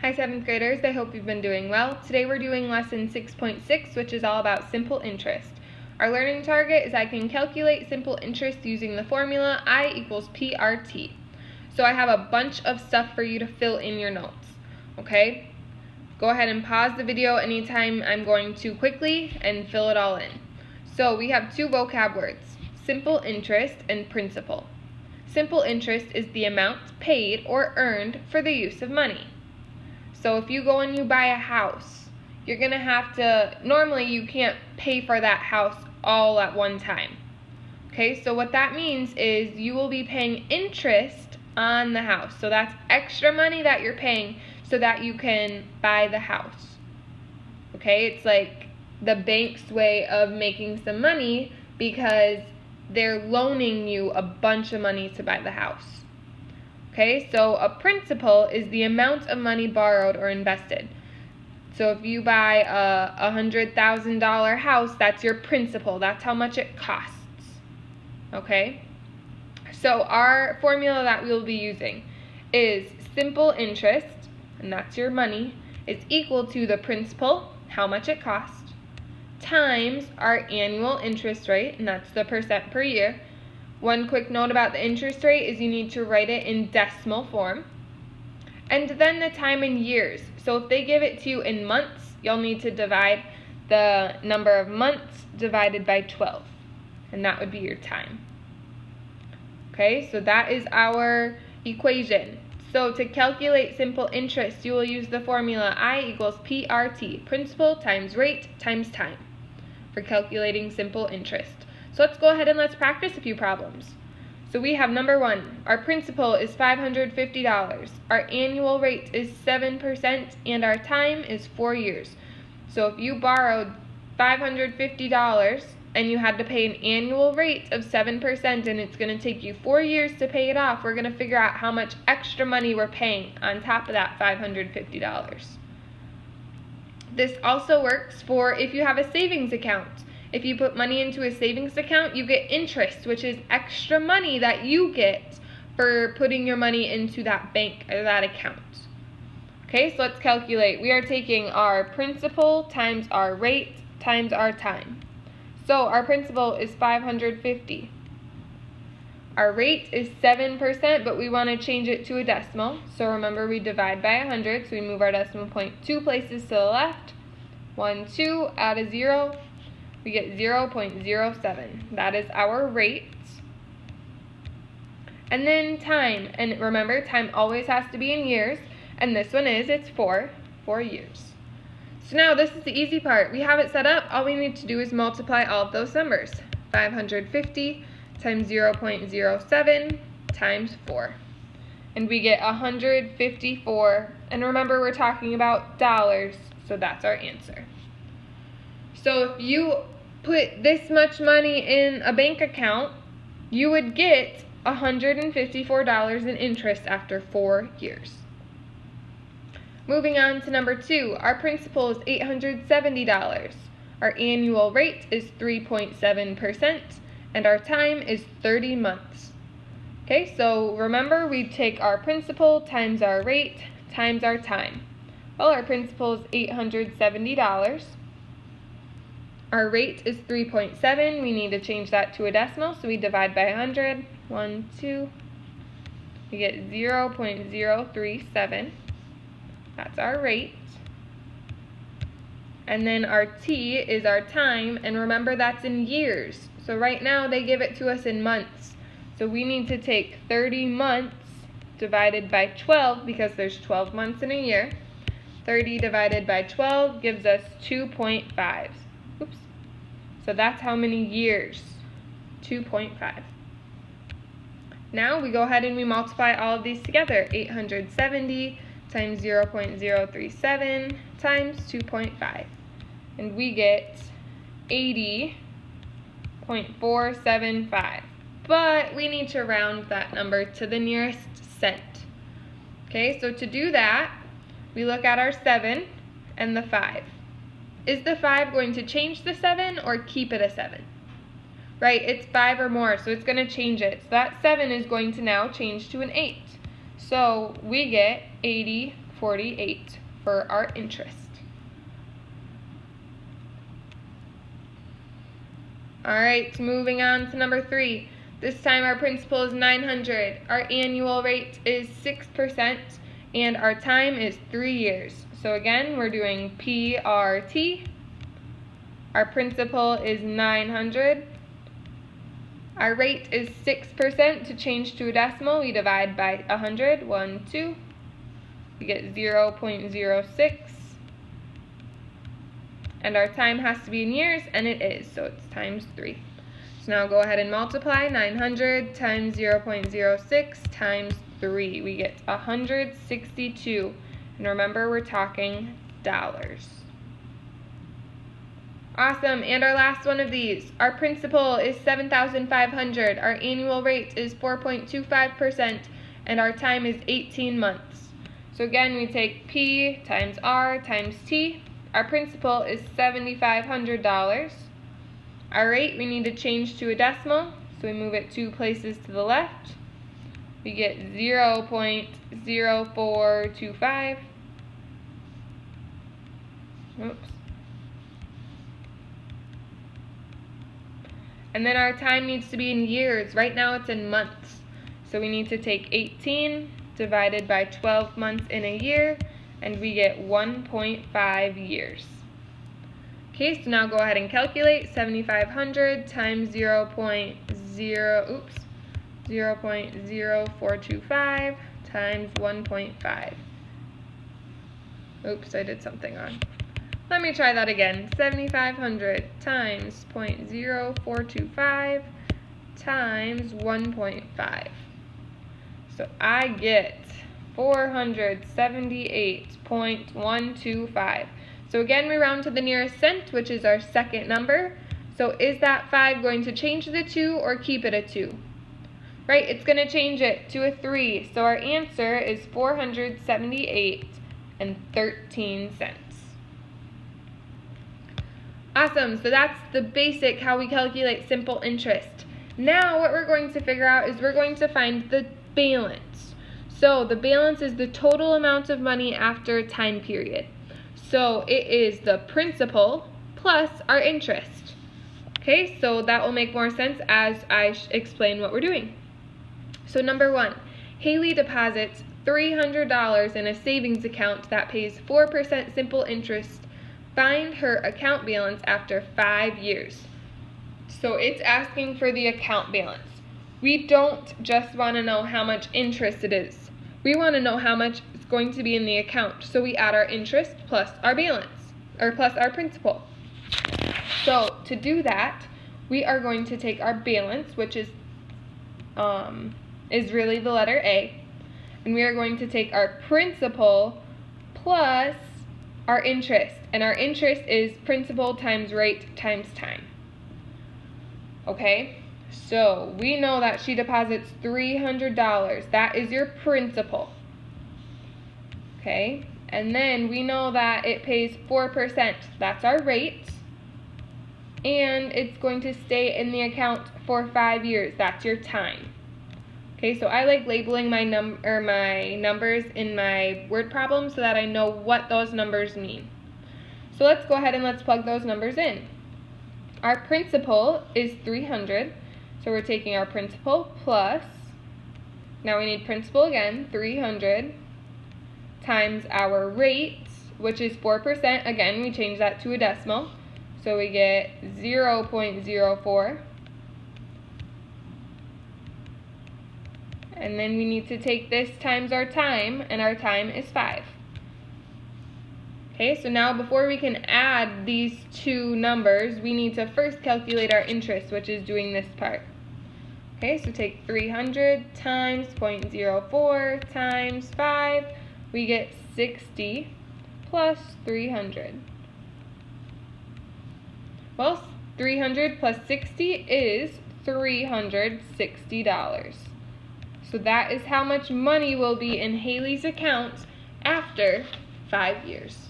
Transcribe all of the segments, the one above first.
Hi 7th graders, I hope you've been doing well. Today we're doing lesson 6.6, which is all about simple interest. Our learning target is I can calculate simple interest using the formula I equals PRT. So I have a bunch of stuff for you to fill in your notes, okay? Go ahead and pause the video anytime I'm going too quickly and fill it all in. So we have two vocab words, simple interest and principal. Simple interest is the amount paid or earned for the use of money. So if you go and you buy a house, you're going to have to, normally you can't pay for that house all at one time. Okay, so what that means is you will be paying interest on the house. So that's extra money that you're paying so that you can buy the house. Okay, it's like the bank's way of making some money because they're loaning you a bunch of money to buy the house. Okay, so a principal is the amount of money borrowed or invested. So if you buy a $100,000 house, that's your principal. That's how much it costs. Okay, so our formula that we'll be using is simple interest, and that's your money, is equal to the principal, how much it costs, times our annual interest rate, and that's the percent per year. One quick note about the interest rate is you need to write it in decimal form. And then the time in years. So if they give it to you in months, you'll need to divide the number of months divided by 12. And that would be your time. Okay, so that is our equation. So to calculate simple interest, you will use the formula I equals PRT, principal times rate times time, for calculating simple interest. So let's go ahead and let's practice a few problems. So we have number one, our principal is $550, our annual rate is 7%, and our time is 4 years. So if you borrowed $550 and you had to pay an annual rate of 7% and it's going to take you 4 years to pay it off, we're going to figure out how much extra money we're paying on top of that $550. This also works for if you have a savings account. If you put money into a savings account, you get interest, which is extra money that you get for putting your money into that bank or that account. Okay, so let's calculate. We are taking our principal times our rate times our time. So our principal is $550. Our rate is 7%, but we want to change it to a decimal. So remember, we divide by 100, so we move our decimal point 2 places to the left. 1, 2, add a 0. We get 0.07. That is our rate. And then time. And remember, time always has to be in years. And this one it's 4 years. So now this is the easy part. We have it set up. All we need to do is multiply all of those numbers. 550 times 0.07 times 4. And we get 154. And remember, we're talking about dollars, so that's our answer. So if you put this much money in a bank account, you would get $154 in interest after 4 years. Moving on to number 2, our principal is $870. Our annual rate is 3.7%, and our time is 30 months. Okay, so remember, we take our principal times our rate times our time. Well, our principal is $870. Our rate is 3.7. We need to change that to a decimal, so we divide by 100. 1, 2. We get 0.037. That's our rate. And then our T is our time, and remember, that's in years. So right now they give it to us in months. So we need to take 30 months divided by 12 because there's 12 months in a year. 30 divided by 12 gives us 2.5. Oops. So that's how many years? 2.5. Now we go ahead and we multiply all of these together. 870 times 0.037 times 2.5. And we get 80.475. But we need to round that number to the nearest cent. Okay, so to do that, we look at our 7 and the 5. Is the 5 going to change the 7 or keep it a 7? Right, it's 5 or more, so it's going to change it. So that 7 is going to now change to an 8. So we get 80 $1,248 for our interest. Alright, moving on to number 3. This time our principal is 900. Our annual rate is 6%, and our time is 3 years. So again, we're doing PRT. Our principal is 900. Our rate is 6%. To change to a decimal, we divide by 100. 1, 2. We get 0.06. And our time has to be in years, and it is, so it's times 3. So now go ahead and multiply 900 times 0.06 times 3. We get 162. And remember, we're talking dollars. Awesome, and our last one of these. Our principal is $7,500. Our annual rate is 4.25%, and our time is 18 months. So again, we take P times R times T. Our principal is $7,500. Our rate, we need to change to a decimal, so we move it 2 places to the left. We get 0.0425. Oops. And then our time needs to be in years. Right now it's in months. So we need to take 18 divided by 12 months in a year, and we get 1.5 years. Okay, so now go ahead and calculate 7,500 times 0.0425 times 1.5. Oops, I did something wrong. Let me try that again. 7,500 times 0.0425 times 1.5. So I get 478.125. So again, we round to the nearest cent, which is our second number. So is that 5 going to change the 2 or keep it a 2? Right, it's going to change it to a 3. So our answer is 478.13 cents. Awesome, so that's the basic how we calculate simple interest. Now what we're going to figure out is we're going to find the balance. So the balance is the total amount of money after a time period. So it is the principal plus our interest. Okay, so that will make more sense as I explain what we're doing. So number 1, Haley deposits $300 in a savings account that pays 4% simple interest. Find her account balance after 5 years. So it's asking for the account balance. We don't just want to know how much interest it is. We want to know how much is going to be in the account. So we add our interest plus our balance, or plus our principal. So to do that, we are going to take our balance, which is really the letter A, and we are going to take our principal plus our interest, and our interest is principal times rate times time. Okay, so we know that she deposits $300. That is your principal. Okay, and then we know that it pays 4%. That's our rate, and it's going to stay in the account for 5 years. That's your time. Okay, so I like labeling my numbers in my word problem so that I know what those numbers mean. So let's go ahead and let's plug those numbers in. Our principal is 300, so we're taking our principal plus, now we need principal again, 300, times our rate, which is 4%. Again, we change that to a decimal, so we get 0.04. And then we need to take this times our time, and our time is 5. Okay, so now before we can add these two numbers, we need to first calculate our interest, which is doing this part. Okay, so take 300 times 0.04 times 5, we get 60 plus 300. Well, 300 plus 60 is $360. So that is how much money will be in Haley's account after 5 years.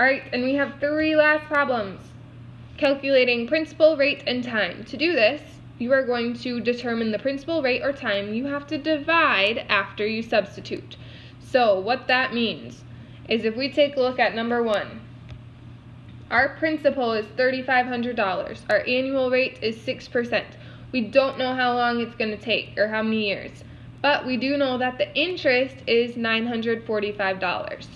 Alright, and we have 3 last problems. Calculating principal, rate, and time. To do this, you are going to determine the principal, rate, or time. You have to divide after you substitute. So what that means is if we take a look at number 1, our principal is $3,500. Our annual rate is 6%. We don't know how long it's going to take or how many years, but we do know that the interest is $945.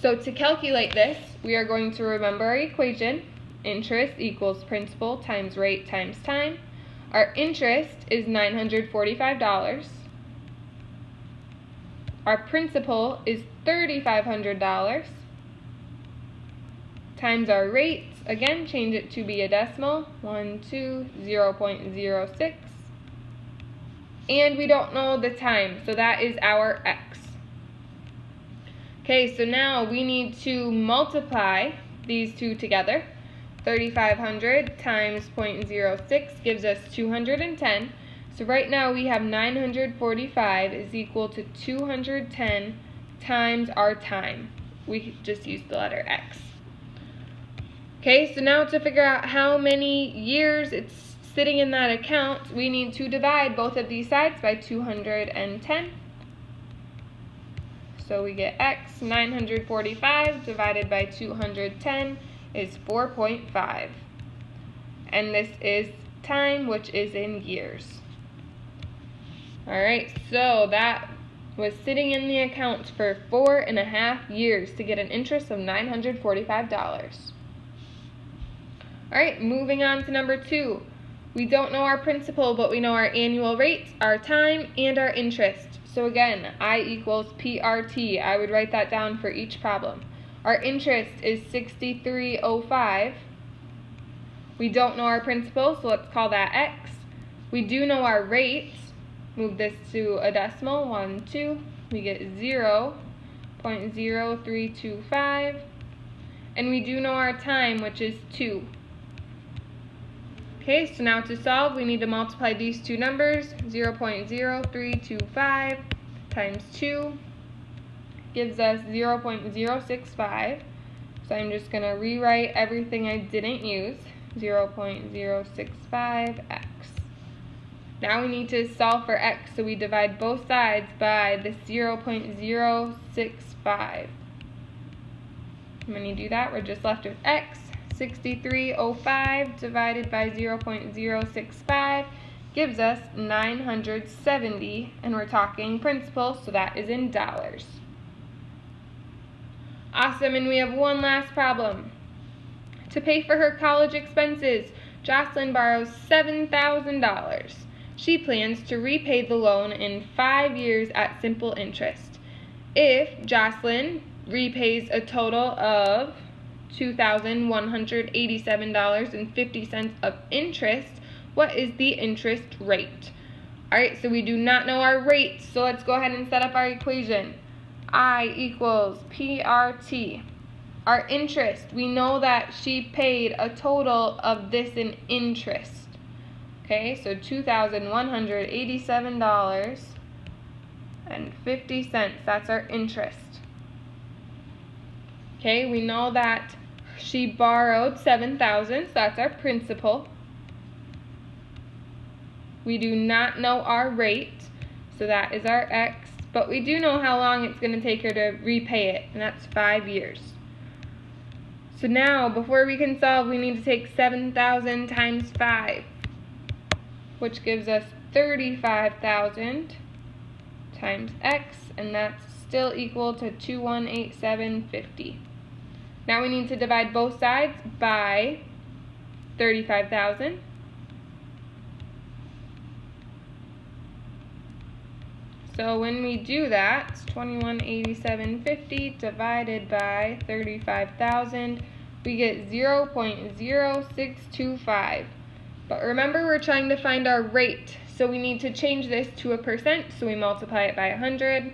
So to calculate this, we are going to remember our equation. Interest equals principal times rate times time. Our interest is $945. Our principal is $3,500 times our rate. Again, change it to be a decimal. 0.06. And we don't know the time, so that is our x. Okay, so now we need to multiply these two together. 3,500 times 0.06 gives us 210. So right now we have 945 is equal to 210 times our time. We just used the letter x. Okay, so now to figure out how many years it's sitting in that account, we need to divide both of these sides by 210. So we get x, 945 divided by 210 is 4.5. And this is time, which is in years. Alright, so that was sitting in the account for 4.5 years to get an interest of $945. Alright, moving on to number 2. We don't know our principal, but we know our annual rate, our time, and our interest. So again, I equals PRT. I would write that down for each problem. Our interest is $63.05. We don't know our principal, so let's call that x. We do know our rate. Move this to a decimal, 1, 2. We get 0.0325. And we do know our time, which is 2. Okay, so now to solve, we need to multiply these two numbers. 0.0325 times 2 gives us 0.065. So I'm just going to rewrite everything I didn't use. 0.065x. Now we need to solve for x, so we divide both sides by the 0.065. When you do that, we're just left with x. 63.05 divided by 0.065 gives us 970, and we're talking principal, so that is in dollars. Awesome, and we have one last problem. To pay for her college expenses, Jocelyn borrows $7,000. She plans to repay the loan in 5 years at simple interest. If Jocelyn repays a total of $2,187.50 of interest, what is the interest rate? Alright, so we do not know our rate, so let's go ahead and set up our equation. I equals PRT. Our interest, we know that she paid a total of this in interest. Okay, so $2,187.50, that's our interest. Okay, we know that she borrowed $7,000, so that's our principal. We do not know our rate, so that is our x, but we do know how long it's going to take her to repay it, and that's 5 years. So now, before we can solve, we need to take 7,000 times 5, which gives us 35,000 times x, and that's still equal to 2,187.50. Now we need to divide both sides by 35,000. So when we do that, it's 2,187.50 divided by 35,000, we get 0.0625. But remember, we're trying to find our rate, so we need to change this to a percent, so we multiply it by 100.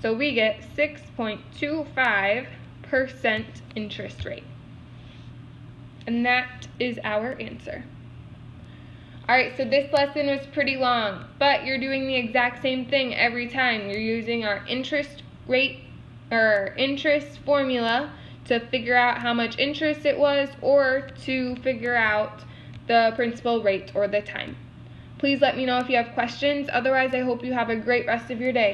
So we get 6.25% interest rate. And that is our answer. Alright, so this lesson was pretty long, but you're doing the exact same thing every time. You're using our interest rate or interest formula to figure out how much interest it was, or to figure out the principal rate or the time. Please let me know if you have questions. Otherwise, I hope you have a great rest of your day.